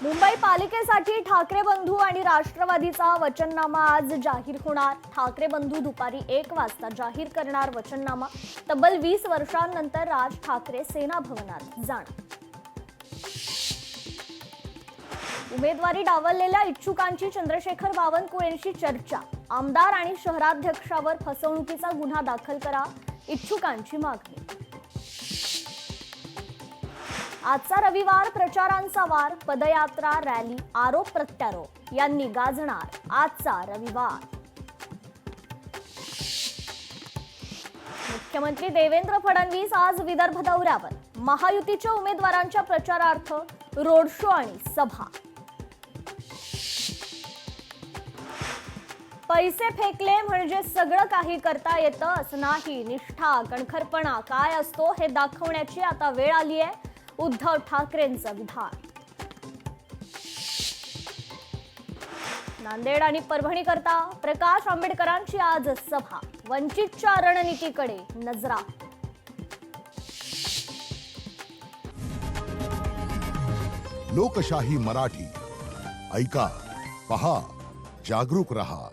मुंबई पालिकेसाठी ठाकरे बंधू आणि राष्ट्रवादीचा वचननामा आज जाहीर होणार। ठाकरे बंधू दुपारी 1 वाजता जाहीर करणार वचननामा। तब्बल 20 वर्षांनंतर राज ठाकरे सेना भवनात जाणार। उमेदवारी डावललेल्या इच्छुकांची चंद्रशेखर बावनकुळेंशी चर्चा। आमदार आणि शहराध्यक्षावर फसवणुकीचा गुन्हा दाखल करा, इच्छुकांची मागणी। आजचा रविवार प्रचारांचा वार, पदयात्रा, रॅली, आरोप प्रत्यारोप यांनी गाजणार आजचा रविवार। मुख्यमंत्री देवेंद्र फडणवीस आज विदर्भ दौऱ्यावर। महायुतीच्या उमेदवारांच्या प्रचारार्थ रोड शो आणि सभा। पैसे फेकले म्हणजे सगळं काही करता येतं असं नाही, निष्ठा कणखरपणा काय असतो हे दाखवण्याची आता वेळ आली आहे, उद्धव ठाकरेंचं विधान। नांदेड आणि परभणी करता प्रकाश आंबेडकरांची आज सभा। वंचितच्या रणनीतीकडे नजरा। लोकशाही मराठी ऐका, पहा, जागरूक रहा।